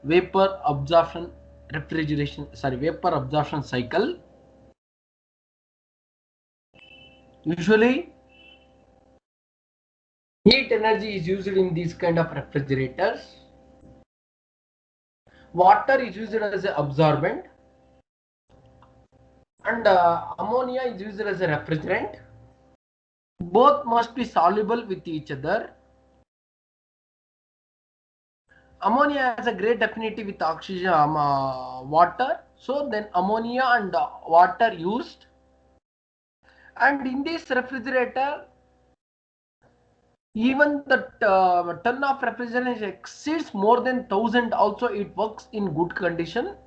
vapor absorption vapor absorption cycle. Usually heat energy is used in these kind of refrigerators. Water is used as an absorbent, and ammonia is used as a refrigerant. Both must be soluble with each other. Ammonia has a great affinity with oxygen, water. So then ammonia and water used. And in this refrigerator, even the ton of refrigerant exceeds more than 1000. Also, it works in good condition.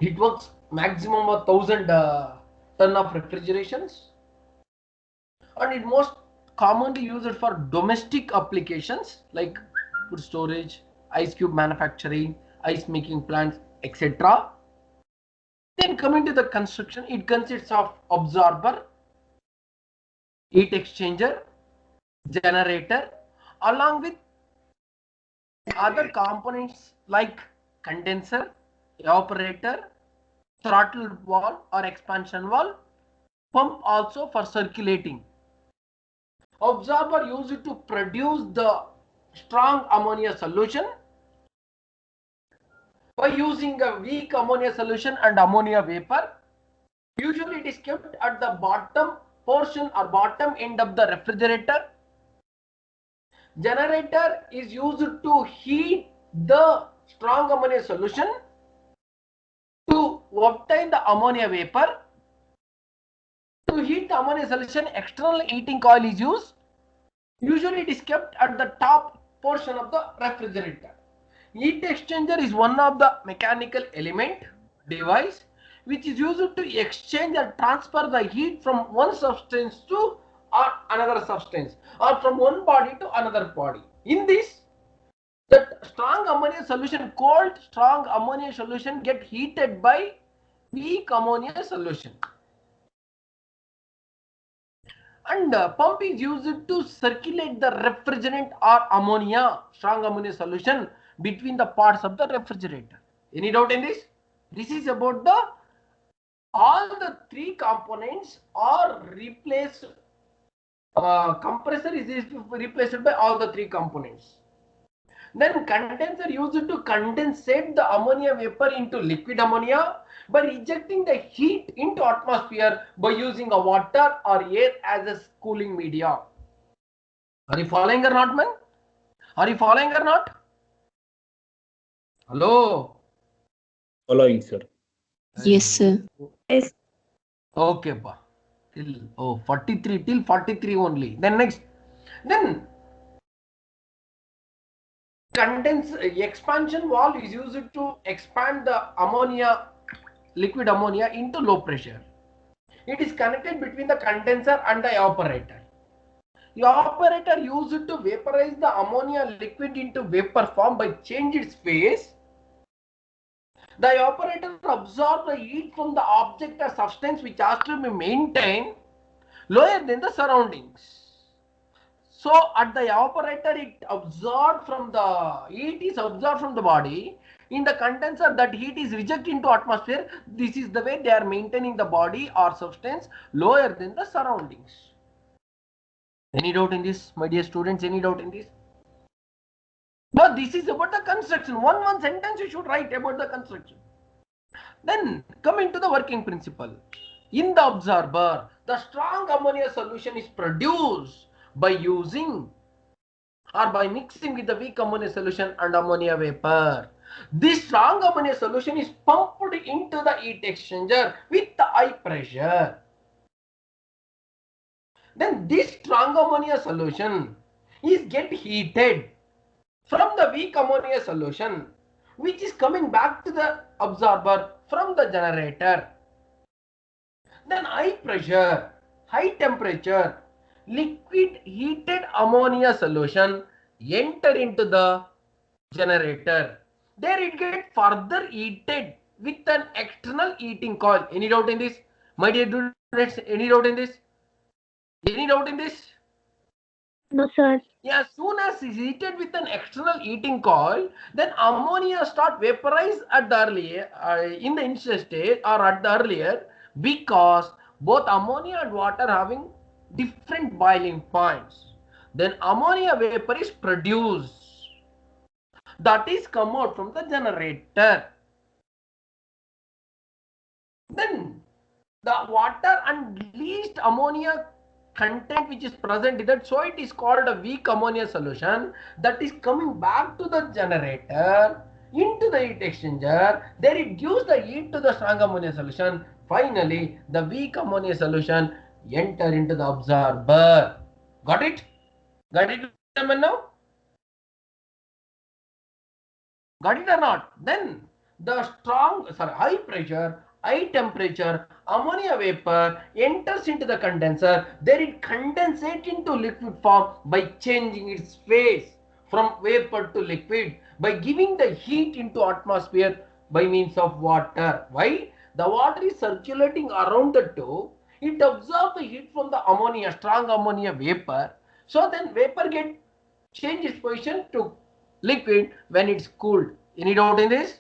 It works maximum of 1000 ton of refrigerations, and it most commonly used for domestic applications like food storage, ice cube manufacturing, ice making plants, etc. Then coming to the construction, it consists of absorber, heat exchanger, generator, along with other components like condenser, evaporator, throttle valve or expansion valve, pump also for circulating. Absorber used to produce the strong ammonia solution by using a weak ammonia solution and ammonia vapor. Usually it is kept at the bottom portion or bottom end of the refrigerator. Generator is used to heat the strong ammonia solution to obtain the ammonia vapor. To heat the ammonia solution, external heating coil is used. Usually it is kept at the top portion of the refrigerator. Heat exchanger is one of the mechanical element device which is used to exchange or transfer the heat from one substance to another substance, or from one body to another body. In this, the strong ammonia solution, cold strong ammonia solution, get heated by weak ammonia solution. And pump is used to circulate the refrigerant or ammonia, strong ammonia solution, between the parts of the refrigerator. Any doubt in this? This is about the all the three components are replaced. Compressor is replaced by all the three components. Then condenser used to condensate the ammonia vapor into liquid ammonia by rejecting the heat into atmosphere by using a water or air as a cooling media. Are you following or not, man? Are you following or not? Hello? Following, sir. Yes, sir. Yes. Okay, pa. Till 43, till 43 only. Then next. Then expansion valve is used to expand the ammonia, liquid ammonia, into low pressure. It is connected between the condenser and the evaporator. The evaporator used to vaporize the ammonia liquid into vapor form by change its phase. The evaporator absorbs the heat from the object or substance which has to be maintained lower than the surroundings. So at the evaporator, it absorbed from the heat is absorbed from the body. In the condenser, that heat is rejected into atmosphere. This is the way they are maintaining the body or substance lower than the surroundings. Any doubt in this, my dear students? Any doubt in this? But this is about the construction. One sentence you should write about the construction. Then coming to the working principle. In the absorber, the strong ammonia solution is produced by using or by mixing with the weak ammonia solution and ammonia vapor. This strong ammonia solution is pumped into the heat exchanger with the high pressure. Then this strong ammonia solution is get heated from the weak ammonia solution, which is coming back to the absorber from the generator. Then high pressure, high temperature, liquid heated ammonia solution enter into the generator. There it get further heated with an external heating coil. Any doubt in this, my dear students? Any doubt in this? Any doubt in this? No, sir. Yeah, as soon as it's heated with an external heating coil, then ammonia start vaporize at the earlier in the initial stage or at the earlier, because both ammonia and water having different boiling points. Then ammonia vapor is produced, that is come out from the generator. Then the water and least ammonia content which is present in that, so it is called a weak ammonia solution, that is coming back to the generator into the heat exchanger. There it gives the heat to the strong ammonia solution. Finally the weak ammonia solution enter into the absorber. Got it? Got it now? Got it or not? Then the high pressure, high temperature ammonia vapor enters into the condenser. There it condensates into liquid form by changing its phase from vapor to liquid by giving the heat into atmosphere by means of water. Why? The water is circulating around the tube. It absorbs the heat from the ammonia, strong ammonia vapor. So then vapor get change its position to liquid when it's cooled. Any doubt in this?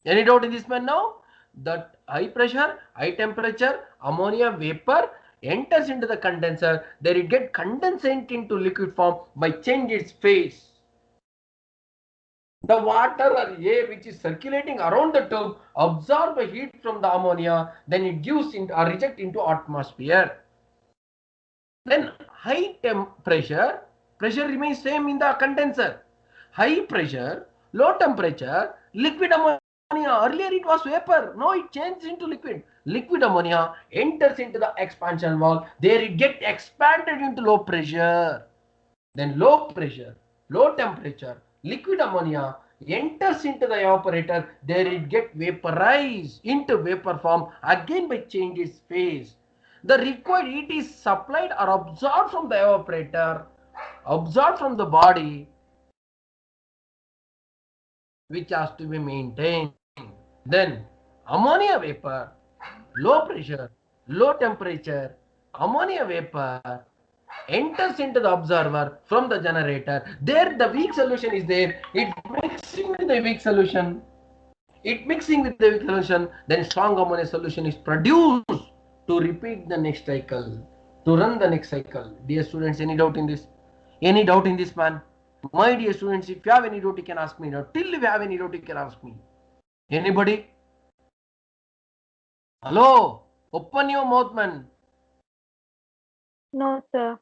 Any doubt in this, man? Now that high pressure, high temperature ammonia vapor enters into the condenser. There it get condensate into liquid form by change its phase. The water or air which is circulating around the tube absorb the heat from the ammonia, then it gives into or reject into atmosphere. Then high temperature, pressure remains same in the condenser. High pressure, low temperature, liquid ammonia. Earlier it was vapor. Now it changed into liquid. Liquid ammonia enters into the expansion valve. There it gets expanded into low pressure. Then low pressure, low temperature, liquid ammonia enters into the evaporator. There it gets vaporized into vapor form again by change its phase. The required heat is supplied or absorbed from the evaporator, absorbed from the body, which has to be maintained. Then ammonia vapor, low pressure, low temperature, ammonia vapor enters into the observer from the generator. There the weak solution is there. It mixing with the weak solution. Then strong ammonia solution is produced to repeat the next cycle, to run the next cycle. Dear students, any doubt in this? Any doubt in this, man? My dear students, if you have any doubt, you can ask me now. Till if you have any doubt, you can ask me. Anybody? Hello? Open your mouth, man. No, sir.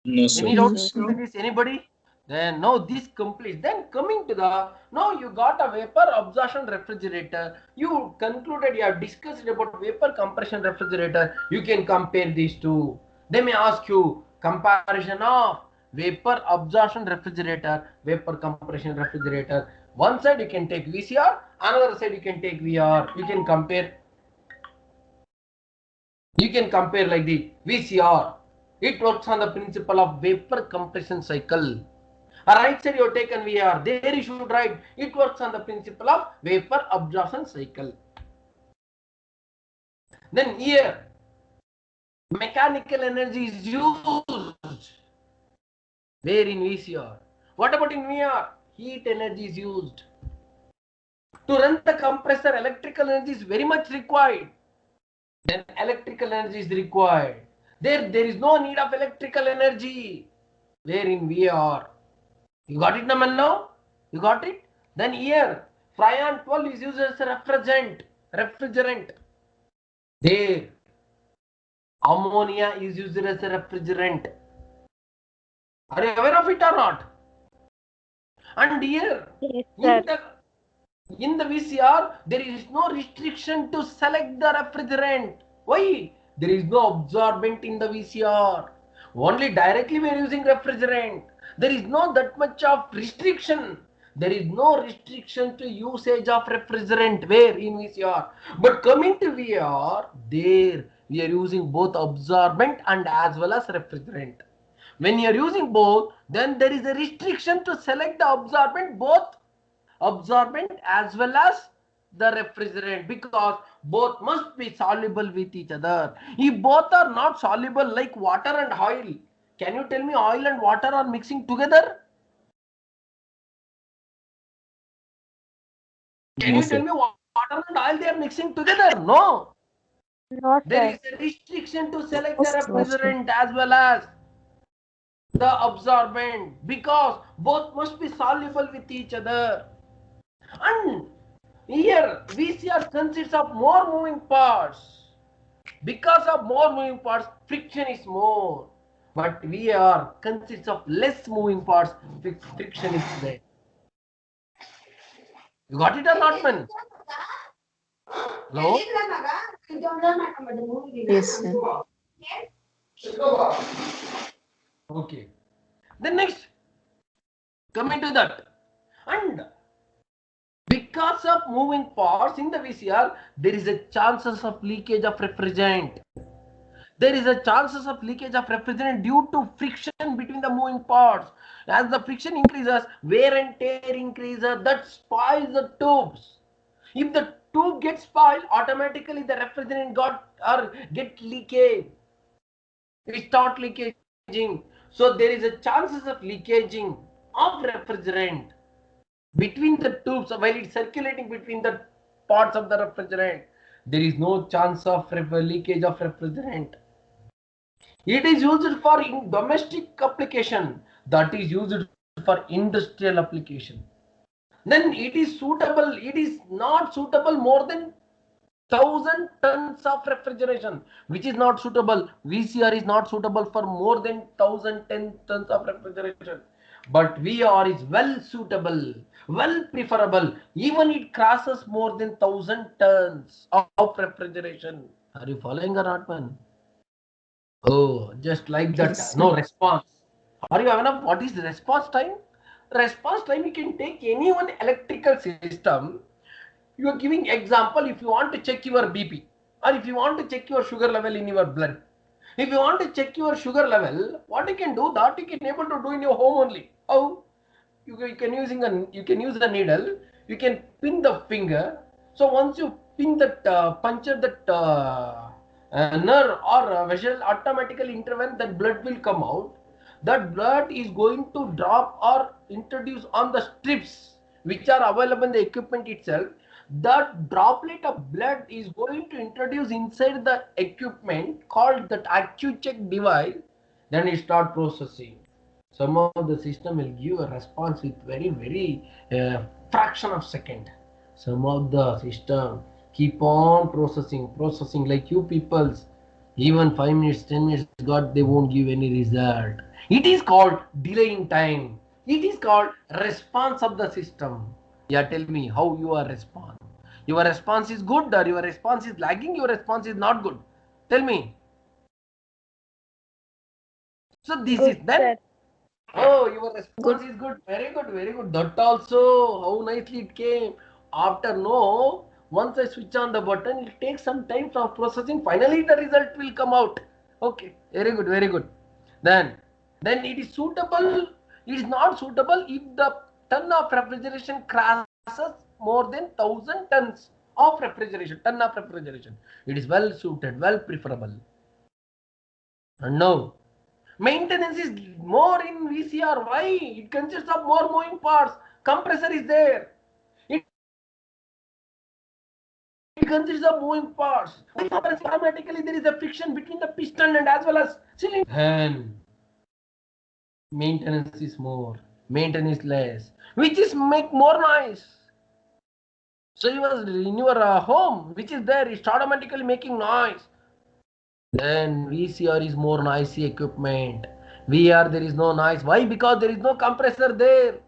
No, sir. Any doubt in this? Anybody? Then now this completes. Then coming to the, now you got a vapor absorption refrigerator. You concluded, you have discussed about vapor compression refrigerator. You can compare these two. They may ask you comparison of vapor absorption refrigerator, vapor compression refrigerator. One side you can take VCR, another side you can take VR. You can compare. You can compare like the VCR. It works on the principle of vapor compression cycle. Right side you have taken VR. There you should write. It works on the principle of vapor absorption cycle. Then here, mechanical energy is used. Where in VCR? What about in VR? Heat energy is used. To run the compressor, electrical energy is very much required. Then electrical energy is required. There is no need of electrical energy. Where in VR? You got it, Naman, now? You got it? Then here, Freon 12 is used as a refrigerant. There, ammonia is used as a refrigerant. Are you aware of it or not? And here, Yes, sir. in the VCR, there is no restriction to select the refrigerant. Why? There is no absorbent in the VCR. Only directly we are using refrigerant. There is no that much of restriction. There is no restriction to usage of refrigerant. Where in VCR? But coming to VR, there we are using both absorbent and as well as refrigerant. When you are using both, then there is a restriction to select the absorbent, both absorbent as well as the refrigerant, because both must be soluble with each other. If both are not soluble like water and oil, Can you tell me oil and water are mixing together? Can No, you tell sir. me water and oil they are mixing together? No. No, There sir. is a restriction to select Yes, the sir. refrigerant as well as the absorbent, because both must be soluble with each other. And here VCR consists of more moving parts. Because of more moving parts, friction is more. But VR consists of less moving parts, friction is there. You got it or not, man? Hello? Yes, sir. Okay. Then next, coming to that. And because of moving parts in the VCR, there is a chances of leakage of refrigerant. There is a chances of leakage of refrigerant due to friction between the moving parts. As the friction increases, wear and tear increases, that spoils the tubes. If the tube gets spoiled, automatically the refrigerant get leakage. It start leakaging. So there is a chances of leakaging of refrigerant between the tubes while it's circulating between the parts of the refrigerant. There is no chance of leakage of refrigerant. It is used for domestic application, that is used for industrial application. Then it is suitable, it is not suitable more than 1,000 tons of refrigeration, which is not suitable. VCR is not suitable for more than 1,010 tons of refrigeration. But VR is well suitable, well preferable. Even it crosses more than 1,000 tons of refrigeration. Are you following or not, man? Oh, just like that. Yes, No sir. response. Are you aware of what is response time? Response time, you can take any one electrical system. You are giving example, if you want to check your BP or if you want to check your sugar level in your blood. If you want to check your sugar level, what you can do, that you can able to do in your home only. How? You can use a needle, you can pin the finger. So once you pin that puncture that nerve or vessel, automatically intervene, that blood will come out. That blood is going to drop or introduce on the strips which are available in the equipment itself. That droplet of blood is going to introduce inside the equipment called that AccuCheck device. Then it start processing. Some of the system will give a response with very fraction of second. Some of the system keep on processing like you peoples, even 5 minutes 10 minutes got, they won't give any result. It is called delay in time. It is called response of the system. Yeah, tell me how you are respond. Your response is good or your response is lagging, your response is not good. Tell me. So this is Good, then. sir. Oh, your response Good. is good. Very good, very good. That also, how nicely it came. After no, once I switch on the button, it takes some time for processing. Finally, the result will come out. Okay, very good, very good. Then, then it is suitable. It is not suitable if the ton of refrigeration crosses more than 1,000 tons of refrigeration. Ton of refrigeration. It is well suited, well preferable. And now, maintenance is more in VCR. Why? It consists of more moving parts. Compressor is there. It consists of moving parts. Automatically there is a friction between the piston and as well as cylinder. And maintenance is more. Maintenance less. Which is make more noise. So you was in your home, which is there, it's automatically making noise. Then VCR is more noisy equipment. VR there is no noise. Why? Because there is no compressor there.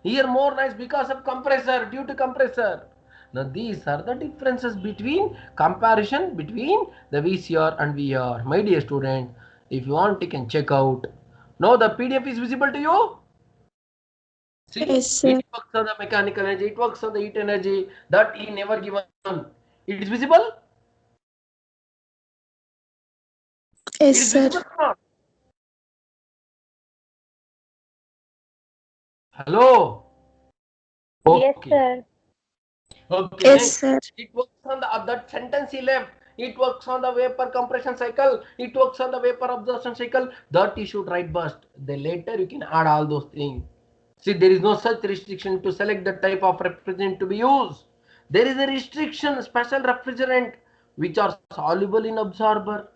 Here more noise because of compressor, due to compressor. Now these are the differences between comparison between the VCR and VR. My dear student, if you want you can check out. Now the PDF is visible to you. See, Yes, it sir. works on the mechanical energy, it works on the heat energy that he never given. It is visible? Yes, It is sir. visible or not? Hello? Yes, Okay. sir. Okay, Yes, next. sir. It works on the that sentence he left. it works on the vapor compression cycle, it works on the vapor absorption cycle, that you should write burst. Then later you can add all those things. See, there is no such restriction to select the type of refrigerant to be used. There is a restriction, special refrigerant which are soluble in absorber.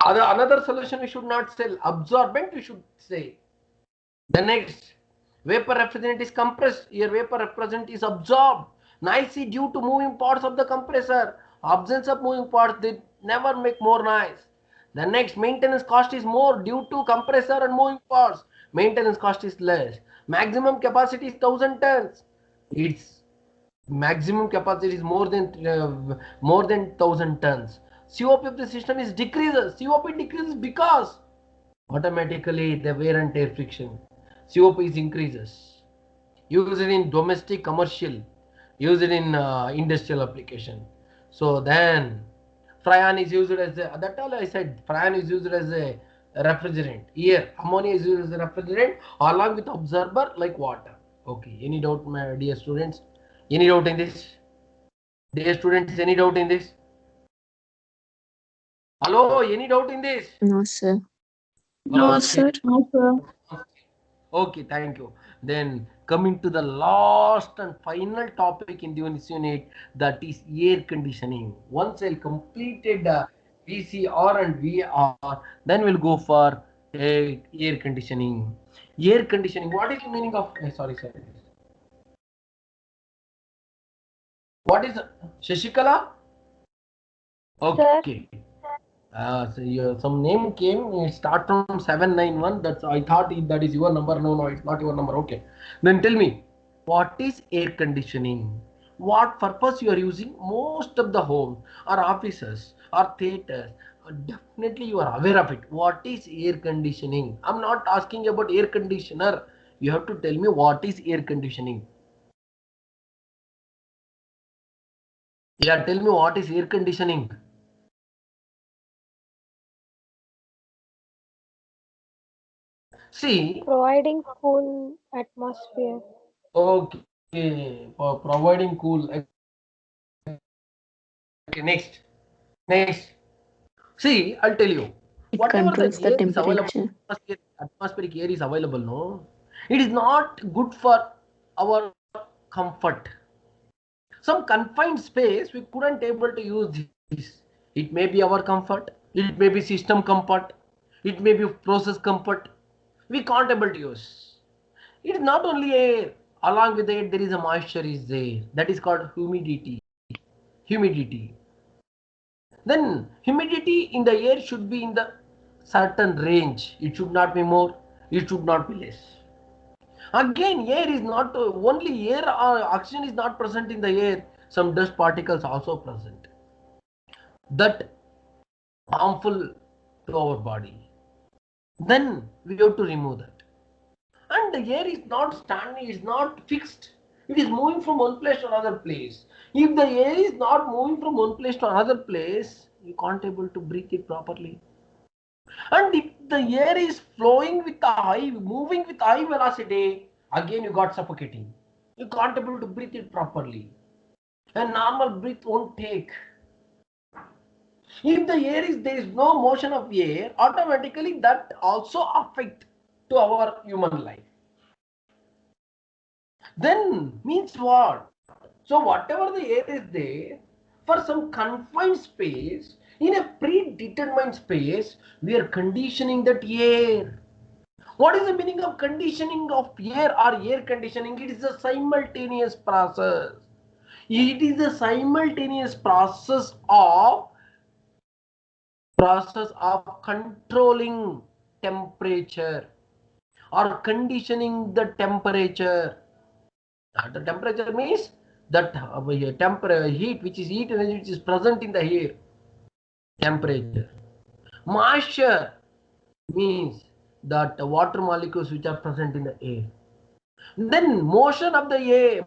Another solution we should not sell, absorbent we should say. The next, vapor refrigerant is compressed. Here vapor refrigerant is absorbed. Noisy due to moving parts of the compressor. Absence of moving parts, they never make more noise. The next, maintenance cost is more due to compressor and moving parts. Maintenance cost is less. Maximum capacity is 1000 tons. Its maximum capacity is more than 1000 tons. COP of the system is decreases. COP decreases because automatically the wear and tear friction. COP is increases. Use it in domestic, commercial, use it in industrial application. So then Freon is used as a, that all I said, Freon is used as a refrigerant. Here ammonia is used as a refrigerant along with absorber like water. Okay, any doubt, my dear students? Any doubt in this? Dear students, any doubt in this? Hello, any doubt in this? No, sir. No, Okay. sir. No, sir. Okay, thank you. Then coming to the last and final topic in this unit, that is air conditioning. Once I completed VCR and VR, then we'll go for air conditioning. Air conditioning. What is the meaning of? Sorry. What is Shashikala? Okay. So some name came. It start from 791. That's I thought that is your number. No, it's not your number. Okay. Then tell me, what is air conditioning? What purpose you are using? Most of the homes or offices or theaters, definitely you are aware of it. What is air conditioning? I'm not asking about air conditioner. You have to tell me what is air conditioning. Yeah, tell me what is air conditioning. See, Providing cool atmosphere. okay, for providing cool. Okay, next. See, I'll tell you. It Whatever controls the the air is available, temperature. atmospheric air is available, no? It is not good for our comfort. Some confined space, we couldn't able to use this. It may be our comfort, it may be system comfort, it may be process comfort. We can't able to use. It is not only air. Along with it, there is a moisture is there. That is called humidity. Then humidity in the air should be in the certain range. It should not be more, it should not be less. Again, air is not only air, oxygen is not present in the air. Some dust particles also present, that harmful to our body. Then we have to remove that. And the air is not standing, it's not fixed. It is moving from one place to another place. If the air is not moving from one place to another place, you can't able to breathe it properly. And if the air is flowing with moving with high velocity, again you got suffocating. You can't able to breathe it properly. A normal breath won't take. If the air is, there is no motion of air, automatically that also affect to our human life. Then means what? So whatever the air is there, for some confined space, in a predetermined space, we are conditioning that air. What is the meaning of conditioning of air or air conditioning? It is a simultaneous process. It is a simultaneous process of controlling temperature or conditioning the temperature. The temperature means that heat, which is heat energy which is present in the air. Temperature. Moisture means that water molecules which are present in the air. Then motion of the air,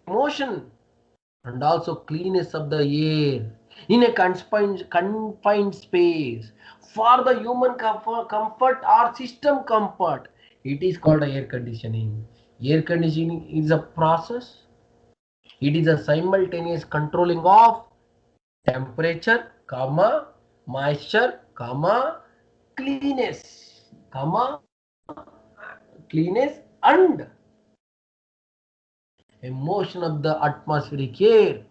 and also cleanness of the air in a confined space for the human comfort or system comfort. It is called air conditioning. Air conditioning is a process. It is a simultaneous controlling of temperature, comma, moisture, comma, cleanness, comma, cleanness and emotion of the atmospheric air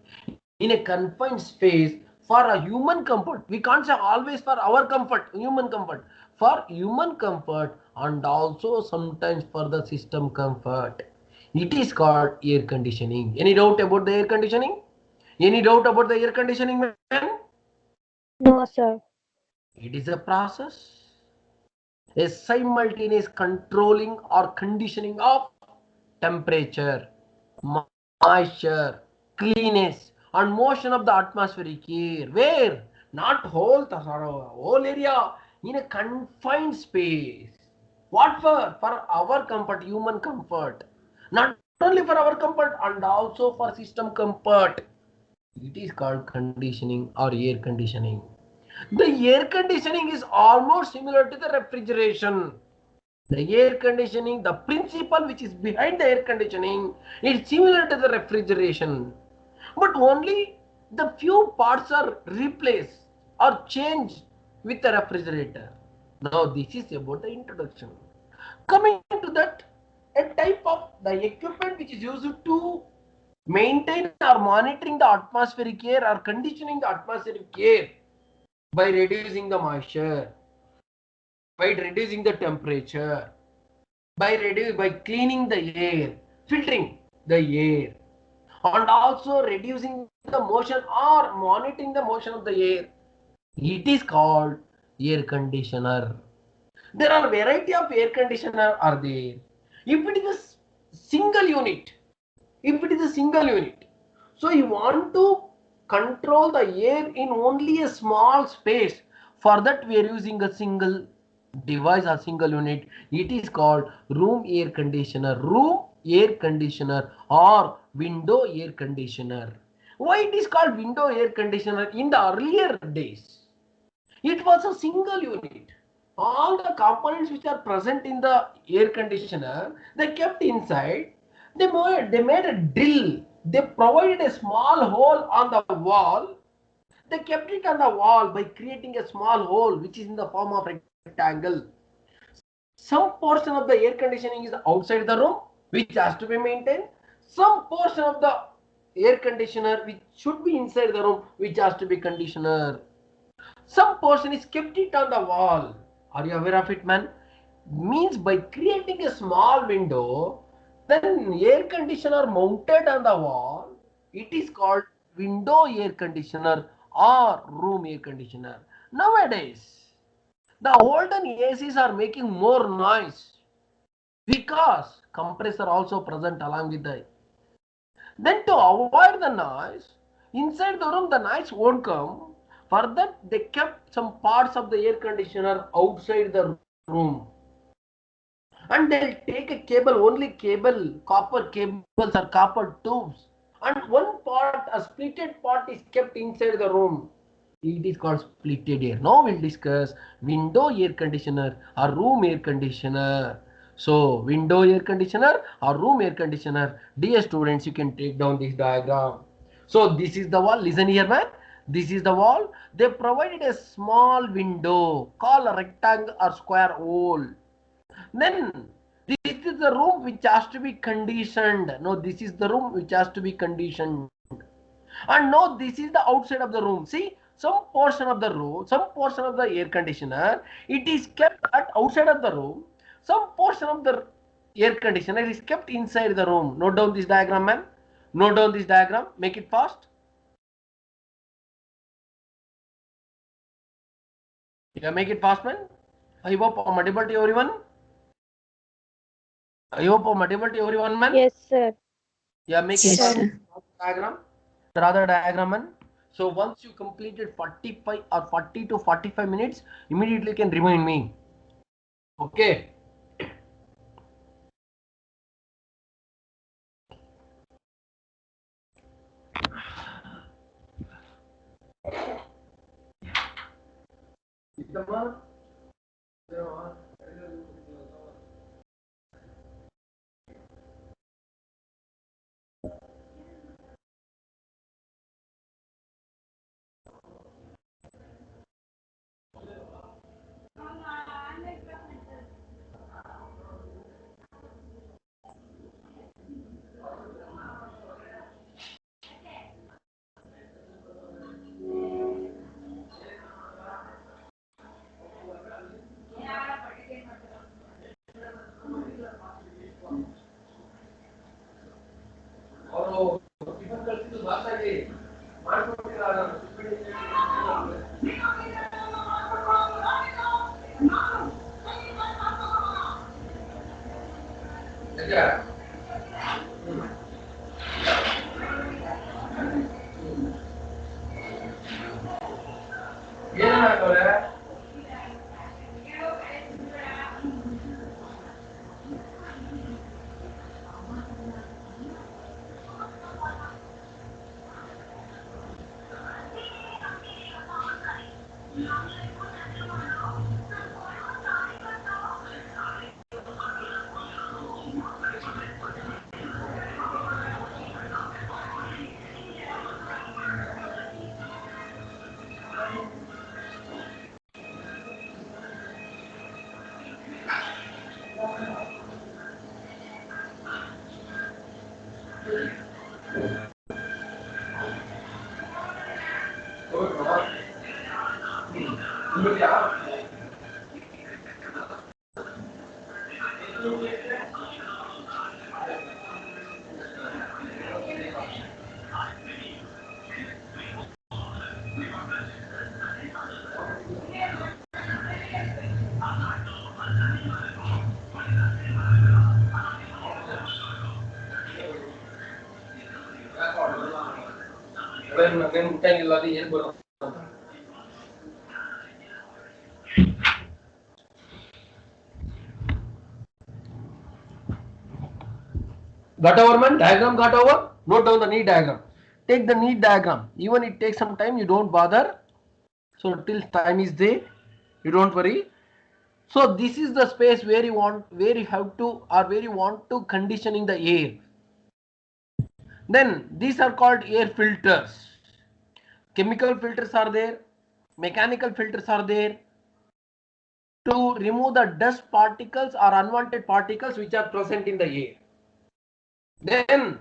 in a confined space for a human comfort. We can't say always for our comfort, human comfort, for human comfort and also sometimes for the system comfort. It is called air conditioning. Any doubt about the air conditioning? Any doubt about the air conditioning, man? No, sir. It is a process, a simultaneous controlling or conditioning of temperature, moisture, cleanness, and motion of the atmospheric air. Where? Not whole area in a confined space. What for? For our comfort, human comfort. Not only for our comfort and also for system comfort. It is called conditioning or air conditioning. The air conditioning is almost similar to the refrigeration. The air conditioning, the principle which is behind the air conditioning is similar to the refrigeration. But only the few parts are replaced or changed with the refrigerator. Now this is about the introduction. Coming to that, a type of the equipment which is used to maintain or monitoring the atmospheric air or conditioning the atmospheric air by reducing the moisture, by reducing the temperature, by cleaning the air, filtering the air, and also reducing the motion or monitoring the motion of the air. It is called air conditioner. There are variety of air conditioner are there. If it is a single unit, if it is a single unit, so you want to control the air in only a small space. For that we are using a single device or single unit. It is called room air conditioner, room air conditioner or window air conditioner. Why it is called window air conditioner? In the earlier days it was a single unit. All the components which are present in the air conditioner, they kept inside. They made a drill. They provided a small hole on the wall. They kept it on the wall by creating a small hole which is in the form of rectangle. Some portion of the air conditioning is outside the room which has to be maintained. Some portion of the air conditioner which should be inside the room which has to be conditioner. Some portion is kept it on the wall. Are you aware of it, man? Means by creating a small window, then air conditioner mounted on the wall, it is called window air conditioner or room air conditioner. Nowadays, the olden ACs are making more noise because compressor also present along with the. Then to avoid the noise, inside the room the noise won't come. For that they kept some parts of the air conditioner outside the room. And they'll take a cable, only cable, copper cables or copper tubes. And one part, a splitted part is kept inside the room. It is called splitted air. Now we'll discuss window air conditioner or room air conditioner. So window air conditioner or room air conditioner. Dear students, you can take down this diagram. So this is the wall. Listen here, man. This is the wall. They provided a small window called a rectangle or square hole. Then this is the room which has to be conditioned. No, this is the room which has to be conditioned. And now this is the outside of the room. See, some portion of the room, some portion of the air conditioner, it is kept at outside of the room. Some portion of the air conditioner is kept inside the room. Note down this diagram, man. Note down this diagram. Make it fast. Yeah, make it fast, man. I hope I'm audible to everyone. I hope I'm audible to everyone, man. Yes, sir. Yeah, make Yes, it fast. sir. Diagram. Draw the diagram, man. So once you completed 45 or 40 to 45 minutes, immediately you can remind me. Okay. Got over, man? Diagram got over? Note down the need diagram. Take the need diagram. Even it takes some time, you don't bother. So till time is there, you don't worry. So this is the space where you want, where you have to, or where you want to conditioning the air. Then these are called air filters. Chemical filters are there, mechanical filters are there to remove the dust particles or unwanted particles which are present in the air. Then,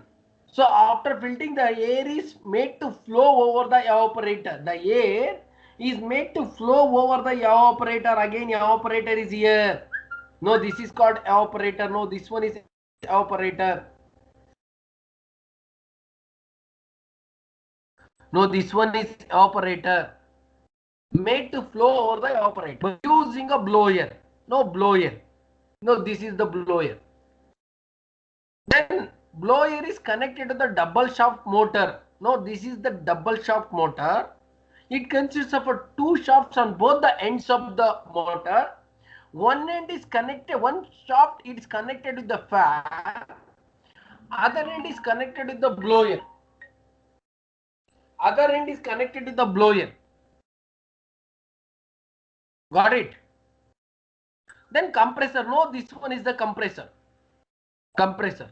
so after filtering, the air is made to flow over the evaporator. The air is made to flow over the evaporator. Again, evaporator is here. No, this is called evaporator. No, this one is evaporator. No, this one is evaporator. Made to flow over the evaporator using a blower. No, blower. No, this is the blower. Then blower is connected to the double shaft motor. No, this is the double shaft motor. It consists of two shafts on both the ends of the motor. One end is connected, one shaft is connected with the fan. Other end is connected with the blower. Other end is connected with the blower. Got it? Then compressor. No, this one is the compressor. Compressor.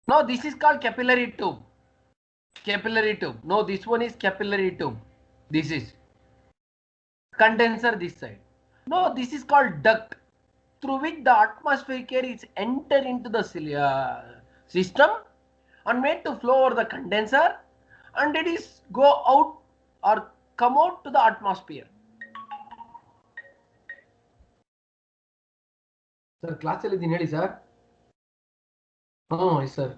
No, this is called capillary tube. Capillary tube. No, this one is capillary tube. This is condenser this side. No, this is called duct, through which the atmospheric air is enter into the system and made to flow over the condenser, and it is go out or come out to the atmosphere. Sir, class ಅಲ್ಲಿ ಇದೀನಿ ಹೇಳಿ sir. Yes sir.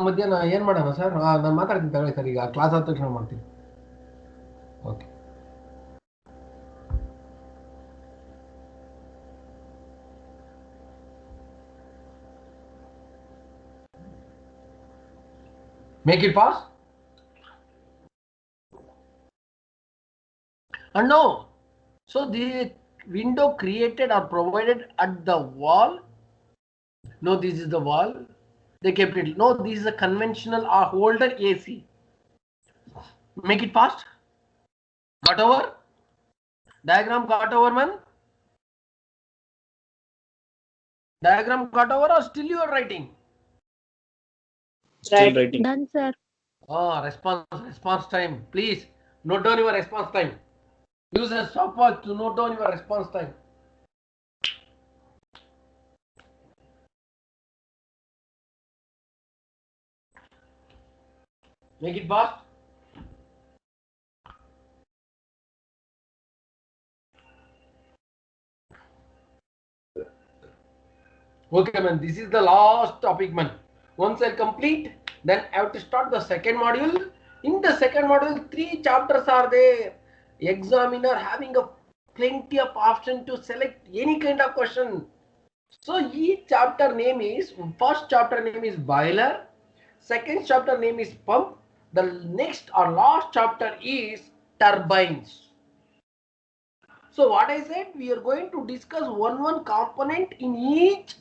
ಮಧ್ಯಾಹ್ನ ಏನ್ ಮಾಡೋಣ sir? ನಾನು ಮಾತಾಡ್ತೀನಿ ತಗೊಳ್ಳಿ sir, ಈಗ ಕ್ಲಾಸ್ ಆದ ತಕ್ಷಣ ಮಾಡ್ತೀನಿ. Okay. Make it fast. And no, so the window created or provided at the wall. No, this is the wall. They kept it. No, this is a conventional or holder AC. Make it fast. Got over? Diagram got over, man? Diagram got over, or still you are writing? Still writing. Done, sir. Response time. Please note down your response time. Use a stopwatch to note down your response time. Make it fast. Okay, man. This is the last topic, man. Once I complete, then I have to start the second module. In the second module, 3 chapters are there. examiner having a plenty of option to select any kind of question. So each chapter name is, first chapter name is boiler, second chapter name is pump, the next or last chapter is turbines. So what I said, we are going to discuss one component in each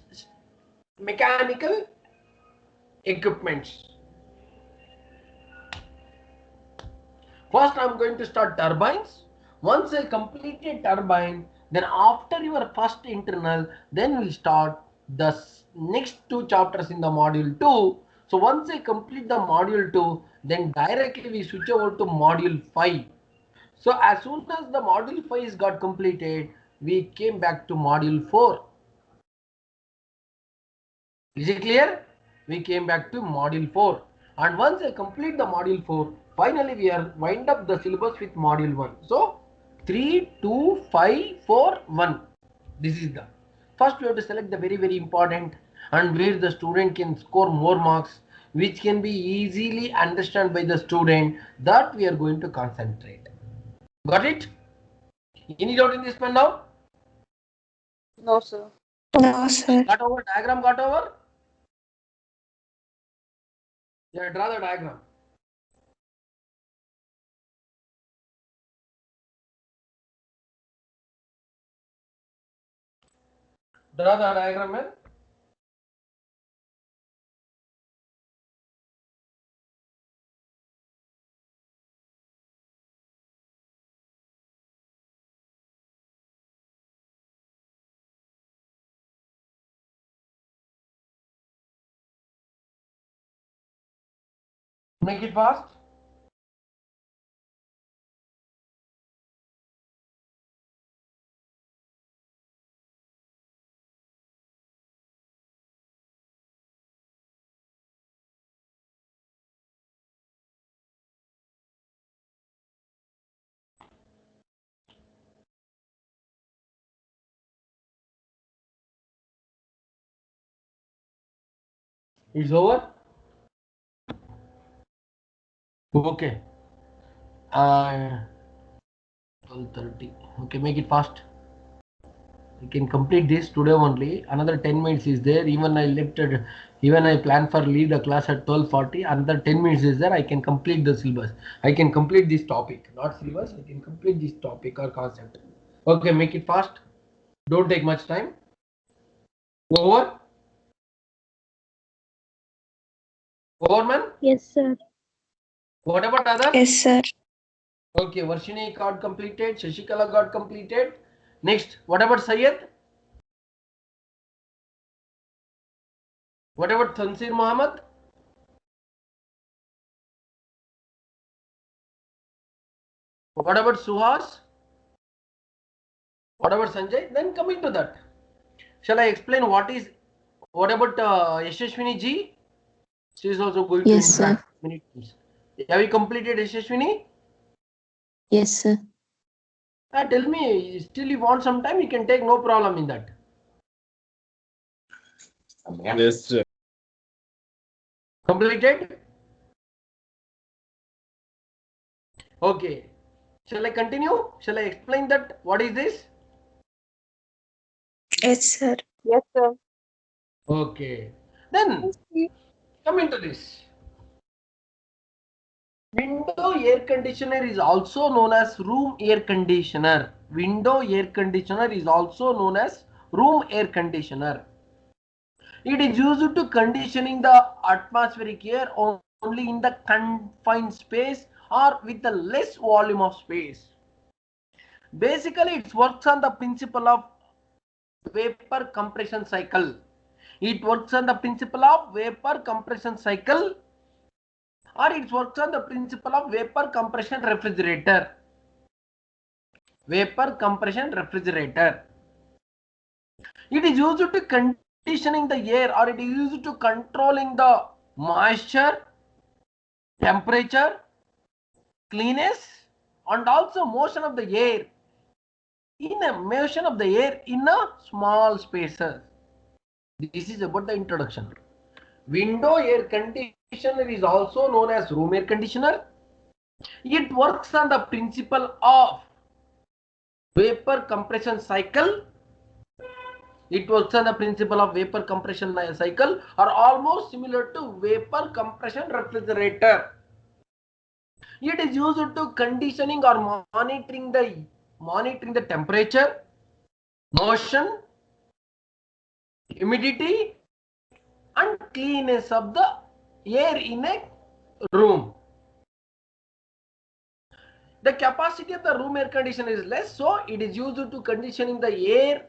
mechanical equipments. First I am going to start turbines. Once I complete a turbine, then after your first internal, then we start the next two chapters in the module 2. So once I complete the module 2, then directly we switch over to module 5. So as soon as the module 5 is got completed, we came back to module 4. Is it clear? We came back to module 4. And once I complete the module 4, finally we are wind up the syllabus with module 1. So 3, 2, 5, 4, 1. This is the first. We have to select the very important and where the student can score more marks, which can be easily understood by the student, that we are going to concentrate. Got it? Any doubt in this one now? No, sir. No, sir. Got over? Diagram got over? Yeah, draw the diagram. Draw the diagram, man. Make it fast. It's over. Okay. 12:30. Okay, make it fast. You can complete this today only. Another 10 minutes is there. Even I left it. Even I plan for leave the class at 12:40. Another 10 minutes is there. I can complete the syllabus. I can complete this topic, not syllabus. I can complete this topic or concept. Okay, make it fast. Don't take much time. Over. Over, man. Yes, sir. What about others? Yes, sir. Okay, Varshini got completed. Shashikala got completed. Next, what about Syed? What about Tansir Muhammad? What about Suhas? What about Sanjay? Then coming to that, shall I explain what about Yashashwini ji? She is also going Yes, to interact many times. Have you completed Yashashwini? Yes, sir. Tell me, still you want some time, you can take, no problem in that. Yes, sir. Completed? Okay. Shall I continue? Shall I explain that? What is this? Yes, sir. Yes, sir. Okay. Then coming to this. Window air conditioner is also known as room air conditioner. Window air conditioner is also known as room air conditioner. It is used to conditioning the atmospheric air only in the confined space or with the less volume of space. Basically, it works on the principle of vapor compression cycle. It works on the principle of vapor compression cycle, or it works on the principle of vapor compression refrigerator. Vapor compression refrigerator. It is used to conditioning the air, or it is used to controlling the moisture, temperature, cleanness, and also motion of the air in a small spaces. This is about the introduction. Window air conditioner is also known as room air conditioner. It works on the principle of vapor compression cycle. It works on the principle of vapor compression cycle, or almost similar to vapor compression refrigerator. It is used to conditioning or monitoring the temperature, motion, humidity, and cleanness of the air in a room. The capacity of the room air conditioner is less, so it is used to conditioning the air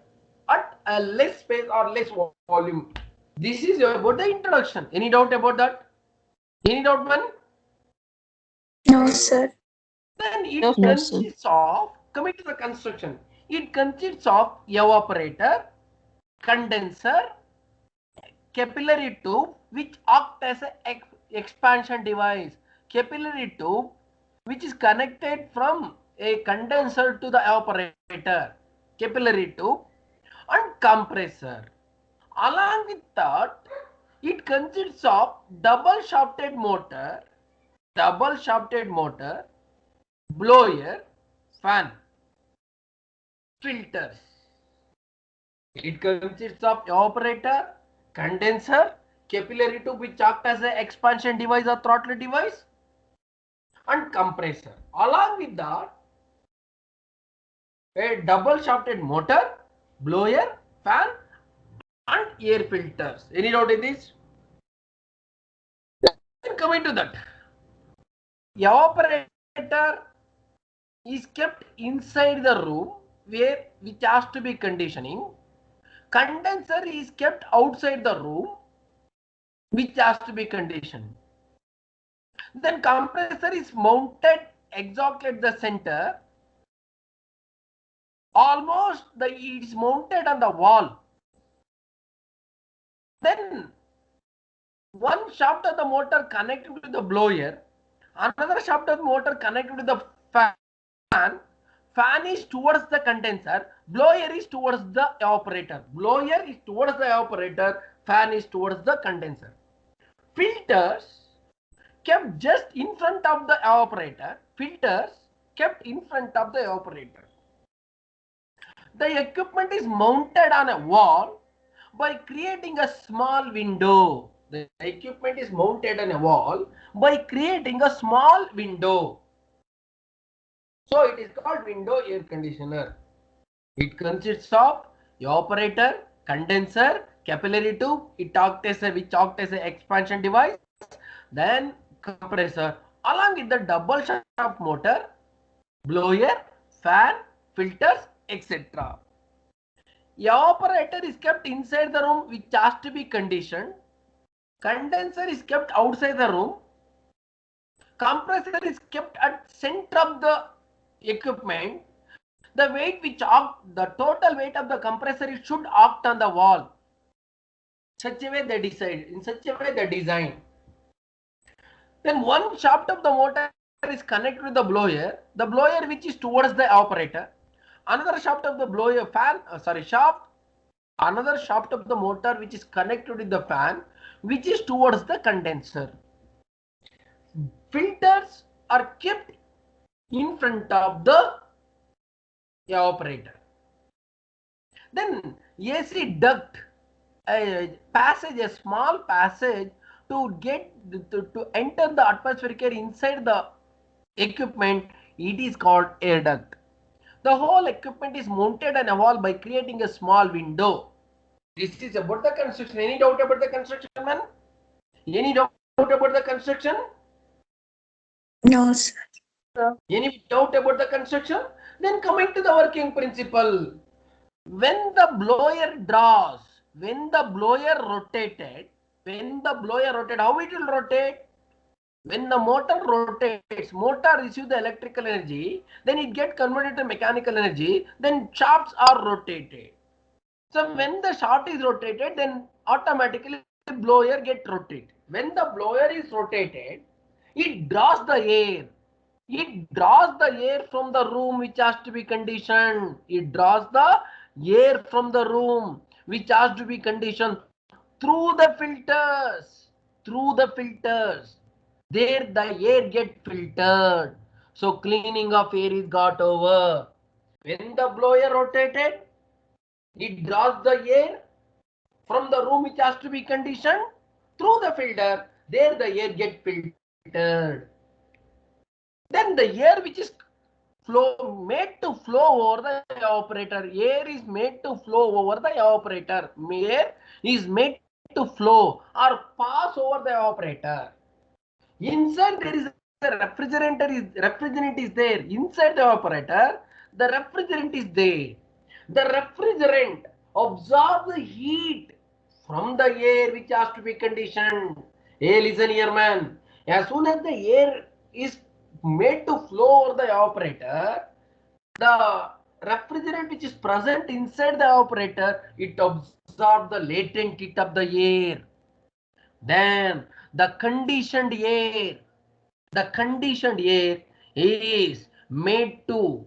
at a less space or less volume. This is about the introduction. Any doubt about that? Any doubt, man? No, sir. Then it No, sir. consists of, coming to the construction, it consists of evaporator, condenser, capillary tube which act as an expansion device. Capillary tube which is connected from a condenser to the evaporator, capillary tube, and compressor. Along with that, it consists of double shafted motor, blower, fan, filters. It consists of evaporator, condenser, capillary tube which act as an expansion device or throttle device, and compressor. Along with that, a double shafted motor, blower, fan, and air filters. Any doubt in this? Then coming to that, evaporator is kept inside the room which has to be conditioning. Condenser is kept outside the room which has to be conditioned. Then compressor is mounted exactly at the center. Almost it is mounted on the wall. Then one shaft of the motor connected to the blower, another shaft of the motor connected to the fan. Fan is towards the condenser, blower is towards the evaporator. Blower is towards the evaporator, fan is towards the condenser. Filters kept just in front of the evaporator. The equipment is mounted on a wall by creating a small window. The equipment is mounted on a wall by creating a small window. So it is called window air conditioner. It consists of evaporator, condenser, capillary tube, which act as an expansion device, then compressor, along with the double shaft motor, blower, fan, filters, etc. Evaporator is kept inside the room which has to be conditioned. Condenser is kept outside the room. Compressor is kept at center of the equipment. The total weight of the compressor should act on the wall. Such a way they design. Then one shaft of the motor is connected to the blower which is towards the evaporator. Another shaft of the another shaft of the motor which is connected with the fan, which is towards the condenser. Filters are kept in front of the evaporator. Then AC duct, a small passage to enter the atmospheric air inside the equipment, it is called air duct. The whole equipment is mounted on a wall by creating a small window. This is about the construction. Any doubt about the construction, man? Any doubt about the construction? No, sir. Any doubt about the construction? Then coming to the working principle. When the blower draws, when the blower rotated, how it will rotate? When the motor rotates, motor receives the electrical energy, then it gets converted to mechanical energy, then shafts are rotated. So when the shaft is rotated, then automatically the blower gets rotated. When the blower is rotated, it draws the air. It draws the air from the room which has to be conditioned. It draws the air from the room which has to be conditioned through the filters. There the air gets filtered. So cleaning of air is got over. When the blower rotated, it draws the air from the room which has to be conditioned through the filter. There the air get filtered. Then the air which is made to flow over the evaporator. Air is made to flow over the evaporator. Air is made to flow or pass over the evaporator. Inside there is a refrigerant is there. Inside the evaporator, the refrigerant is there. The refrigerant absorbs the heat from the air which has to be conditioned. Hey, listen here, man. As soon as the air is made to flow over the evaporator, the refrigerant which is present inside the evaporator, it absorbs the latent heat of the air. Then the conditioned air is made to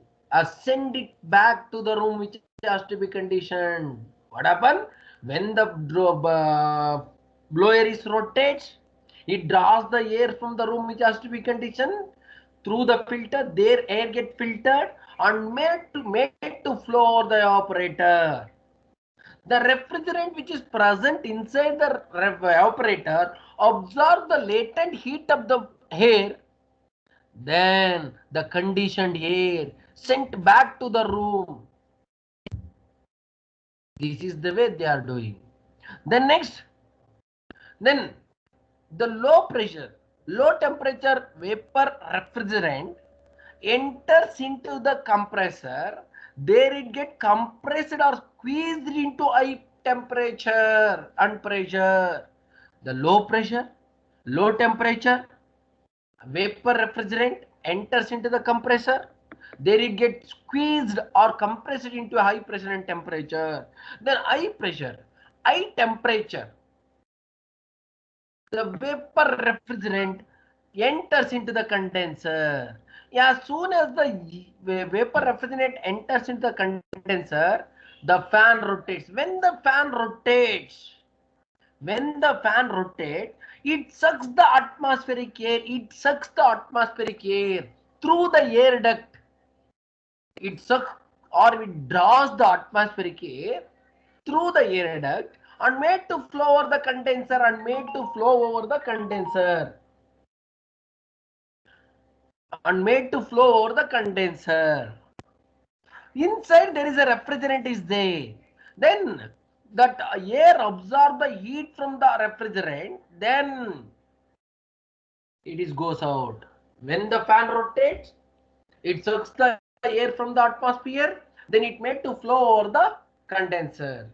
send it back to the room which has to be conditioned. What happens when the blower is rotates? It draws the air from the room which has to be conditioned through the filter. Their air get filtered and made to flow over the evaporator. The refrigerant which is present inside the evaporator absorbs the latent heat of the air. Then the conditioned air sent back to the room. This is the way they are doing. Then next, then the low pressure, low temperature vapor refrigerant enters into the compressor. There it get compressed or squeezed into high temperature and pressure. The low pressure, low temperature vapor refrigerant enters into the compressor. There it gets squeezed or compressed into a high pressure and temperature. Then high pressure, high temperature, the vapor refrigerant enters into the condenser. As soon as the vapor refrigerant enters into the condenser, the fan rotates. When the fan rotates, it sucks the atmospheric air. It sucks the atmospheric air through the air duct. It sucks or it draws the atmospheric air through the air duct and made to flow over the condenser Inside there is a refrigerant is there. Then that air absorb the heat from the refrigerant. Then it is goes out. When the fan rotates, it sucks the air from the atmosphere. Then it made to flow over the condenser.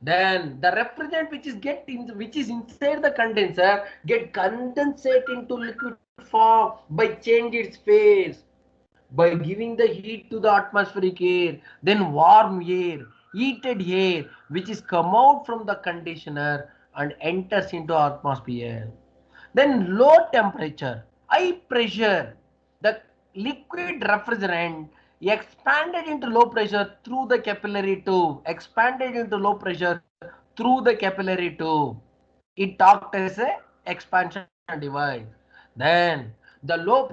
Then the refrigerant which is inside the condenser get condensate into liquid form by change its phase, by giving the heat to the atmospheric air. Then warm air, heated air which is come out from the conditioner and enters into atmosphere. Then low temperature, high pressure, the liquid refrigerant expanded into low pressure through the capillary tube. It acts as a expansion device. Then the low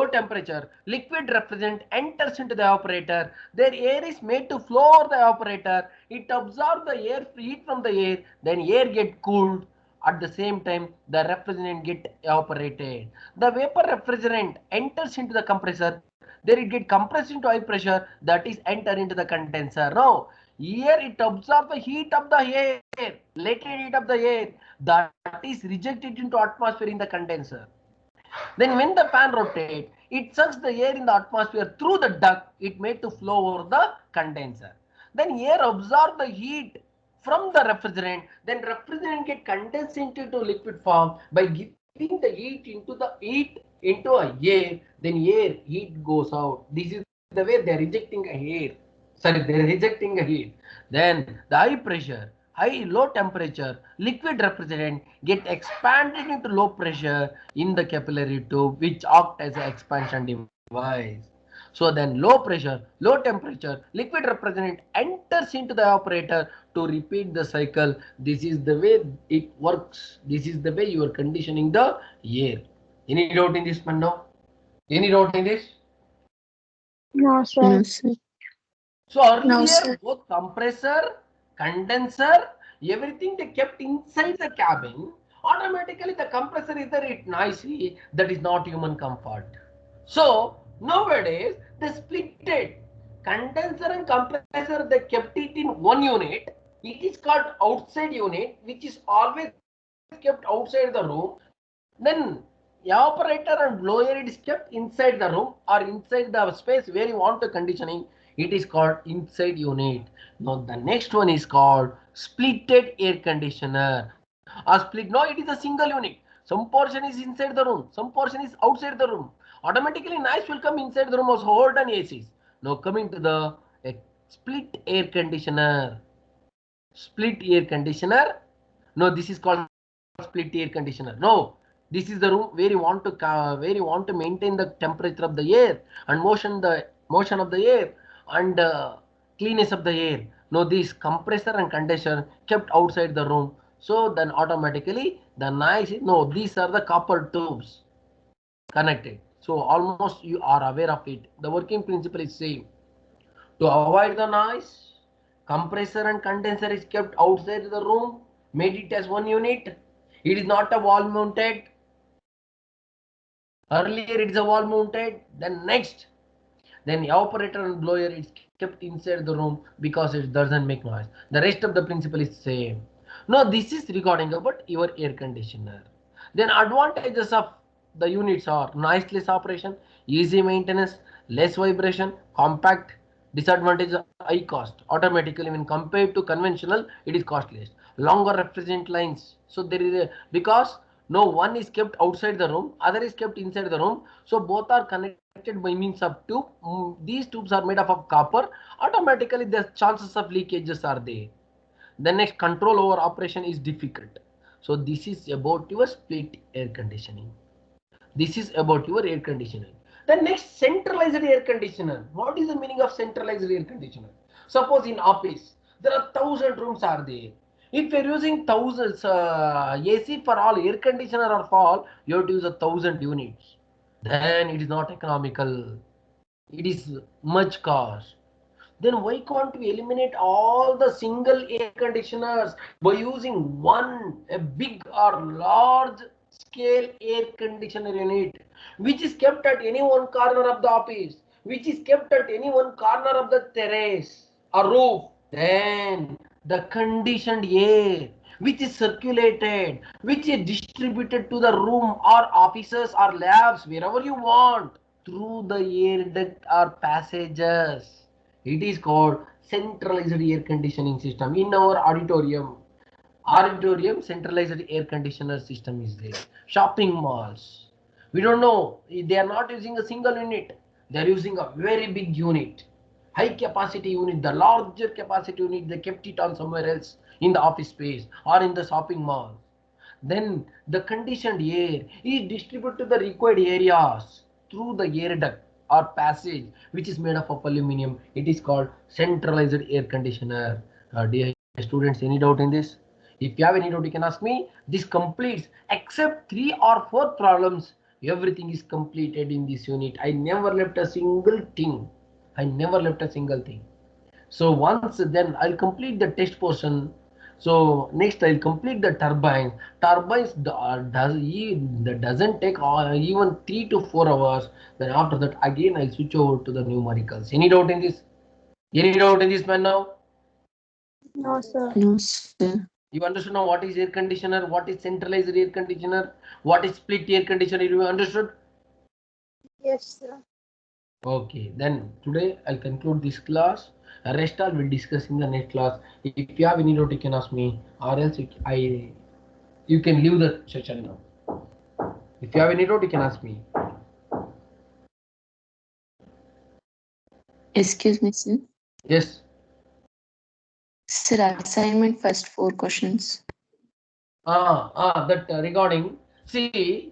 temperature liquid refrigerant enters into the evaporator. Their air is made to flow over the evaporator. It absorbs the air heat from the air. Then air get cooled. At the same time, the refrigerant get evaporated. The vapor refrigerant enters into the compressor. There it get compressed into high pressure. That is enter into the condenser. Now, here it absorbs the heat of the air, latent heat of the air. That is rejected into atmosphere in the condenser. Then when the fan rotates, it sucks the air in the atmosphere through the duct. It made to flow over the condenser. Then air absorb the heat from the refrigerant. Then refrigerant get condensed into liquid form by giving the heat into a air. Then air heat goes out. This is the way they are rejecting a air. Sorry, they are rejecting a heat. Then the high pressure, low temperature liquid refrigerant get expanded into low pressure in the capillary tube, which act as an expansion device. So then low pressure, low temperature liquid refrigerant enters into the evaporator to repeat the cycle. This is the way it works. This is the way you are conditioning the air. Any doubt in this one now? Any doubt in this? No, sir. No, sir. So earlier, No, sir. both compressor, condenser, everything they kept inside the cabin. Automatically, the compressor is there, it noisy. That is not human comfort. So nowadays, they split it. Condenser and compressor, they kept it in one unit. It is called outside unit, which is always kept outside the room. Then evaporator and blower it is kept inside the room or inside the space where you want the conditioning. It is called inside unit. Now the next one is called splitted air conditioner. A split, no, it is a single unit. Some portion is inside the room, some portion is outside the room. Automatically noise will come inside the room also hold on ACs. Now coming to the split air conditioner. Split air conditioner. No, this is called split air conditioner. No, this is the room where you want to maintain the temperature of the air and motion of the air and cleanness of the air. No, this compressor and condenser kept outside the room. So then automatically the noise is, no, these are the copper tubes connected. So almost you are aware of it. The working principle is same. To avoid the noise, compressor and condenser is kept outside the room, made it as one unit. It is not a wall mounted. Earlier it is a wall mounted. Then next, then evaporator and blower is kept inside the room because it doesn't make noise. The rest of the principle is same. Now this is regarding about your air conditioner. Then advantages of the units are noiseless operation, easy maintenance, less vibration, compact. Disadvantage high cost. Automatically when compared to conventional, it is costliest. Longer refrigerant lines. So there is a, because no one is kept outside the room, other is kept inside the room. So both are connected by means of tube. These tubes are made up of copper. Automatically the chances of leakages are there. The next, control over operation is difficult. So this is about your split air conditioning. This is about your air conditioning. The next, centralized air conditioner. What is the meaning of centralized air conditioner? Suppose in office there are 1,000 rooms are there. If you're using thousands AC for all, air conditioner or for all, you have to use 1,000 units. Then it is not economical. It is much cost. Then why can't we eliminate all the single air conditioners by using one, a big or large scale air conditioner unit, which is kept at any one corner of the office, which is kept at any one corner of the terrace or roof? Then the conditioned air, which is circulated, which is distributed to the room or offices or labs, wherever you want, through the air duct or passages. It is called centralized air conditioning system. In our auditorium centralized air conditioner system is there. Shopping malls, we don't know, they are not using a single unit, they are using a very big unit, high capacity unit. The larger capacity unit, they kept it on somewhere else in the office space or in the shopping mall. Then the conditioned air is distributed to the required areas through the air duct or passage, which is made up of aluminum. It is called centralized air conditioner. Dear students, any doubt in this? If you have any doubt, you can ask me. This completes, except 3 or 4 problems, everything is completed in this unit. I never left a single thing. I never left a single thing. So once then I'll complete the test portion. So next I'll complete the turbines. Turbines doesn't take even 3 to 4 hours. Then after that again I'll switch over to the numericals. Any doubt in this? Any doubt in this man now? No, sir. No, sir. You understood now what is air conditioner, what is centralized air conditioner, what is split air conditioner? You understood? Yes, sir. Okay, then today I'll conclude this class. Rest all we'll discuss in the next class. If you have any doubt, you can ask me, or else you can leave the session now. If you have any doubt, you can ask me. Excuse me, sir. Yes. Sir, assignment first 4 questions. That regarding, see,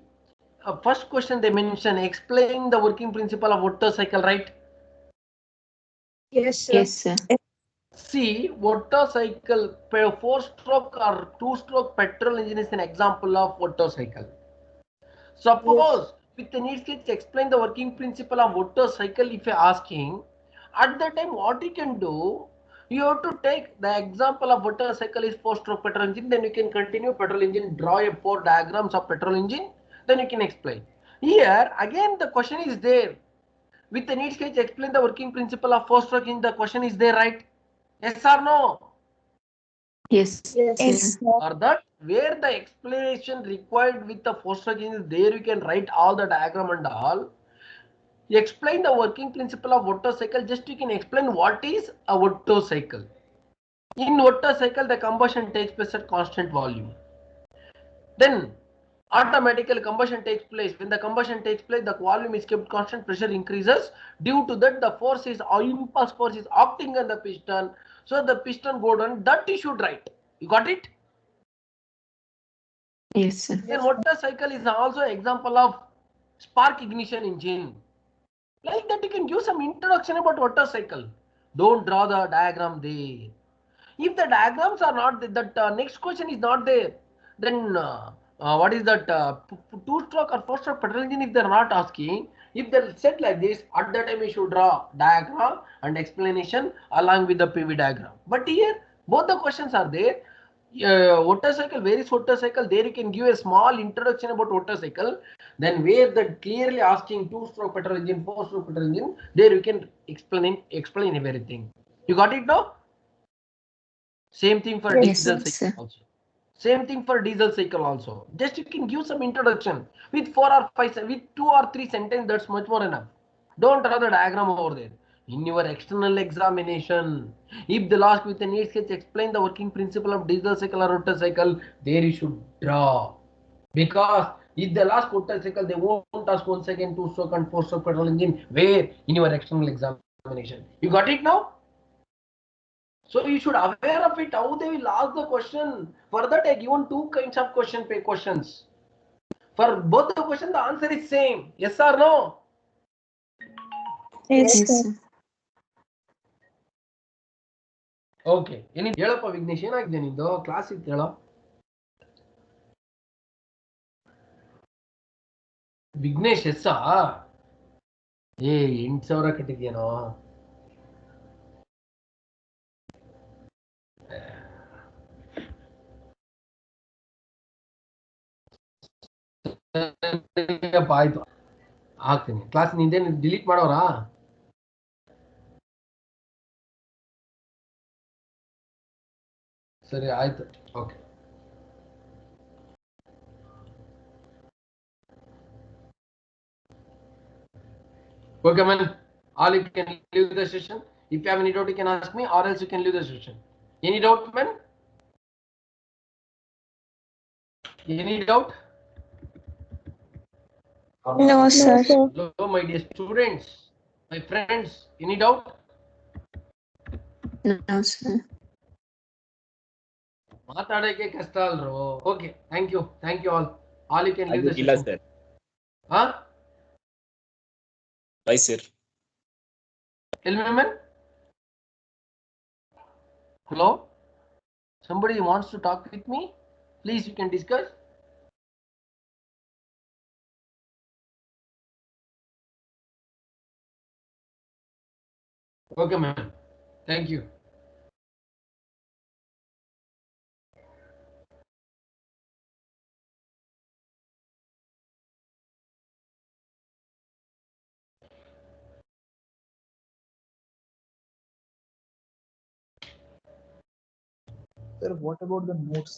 first question they mention, explain the working principle of Otto cycle, right? Yes, sir. Yes, sir. See, Otto cycle, 4-stroke or 2-stroke petrol engine is an example of Otto cycle. Suppose with the need sketch explain the working principle of Otto cycle. If you're asking, at that time what you can do, you have to take the example of Otto cycle is 4-stroke petrol engine, then you can continue petrol engine, draw a 4 diagrams of petrol engine, then you can explain. Here again the question is there, with the need sketch explain the working principle of 4-stroke engine, the question is there, right? Yes or no? Yes, Yes, sir. sir. Or that where the explanation required with the 4-stroke engine, there you can write all the diagram and all. You explain the working principle of Otto cycle, just you can explain what is a Otto cycle. In Otto cycle, the combustion takes place at constant volume. Then automatically combustion takes place. When the combustion takes place, the volume is kept constant, pressure increases. Due to that, the force is, or impulse force is acting on the piston. So the piston go down. That you should write. You got it? Yes, sir. Then Otto cycle is also example of spark ignition engine. Like that, you can give some introduction about Otto cycle. Don't draw the diagram there. If the diagrams are not there, that next question is not there, then what is that 2-stroke or 4-stroke petrol engine? If they are not asking, if they said like this, at that time you should draw diagram and explanation along with the PV diagram. But here both the questions are there. Otto cycle, where is Otto cycle? There you can give a small introduction about Otto cycle. Then where the clearly asking 2-stroke petrol engine, 4-stroke petrol engine, there you can explain everything. You got it now? Same thing for Yes, diesel sir. cycle also. Same thing for diesel cycle also. Just you can give some introduction with 4 or 5, with 2 or 3 sentences. That's much more enough. Don't draw the diagram over there. In your external examination, if they'll ask with a need sketch, explain the working principle of diesel cycle or Otto cycle, there you should draw. Because if they'll ask Otto cycle, they won't ask once again 2-stroke and 4-stroke petrol engine. Where? In your external examination. You got it now? So you should aware of it, how they will ask the question. For that, I given 2 kinds of questions. For both the question, the answer is same. Yes or no? Yes, Yes, sir. sir. Okay. Any ಹೇಳಪ್ಪ ವಿಘ್ನೇಶ್ ಏನಾಗಿದೆ ನಿಂದು class ಇತ್ತು ಹೇಳೋ. ವಿಘ್ನೇಶ್ ಎಸ್ಸಾ? 8,000 ಕಟ್ಟಿದ್ಯೇನೋ? ಆಯ್ತು, ಹಾಕ್ತೀನಿ. Class ನಿಂದೇನು delete ಮಾಡೋರಾ? ಸರಿ ಆಯ್ತು. Okay. Okay, man. All you can leave the session. If you have any doubt, you can ask me, or else you can leave the session. Any doubt, man? Any doubt? No, sir. Hello, my dear students, my friends. Any doubt? No, sir. ಮಾತಾಡಕ್ಕೆ ಕಷ್ಟ ಅಲ್ರೋ. Okay, thank you all. All you can leave the ಇಲ್ಲ session. Sir. Huh? Bye, sir. Tell me, man. Hello? Somebody wants to talk with me? Please, you can discuss. Okay, man. Thank you. Sir, what about the notes?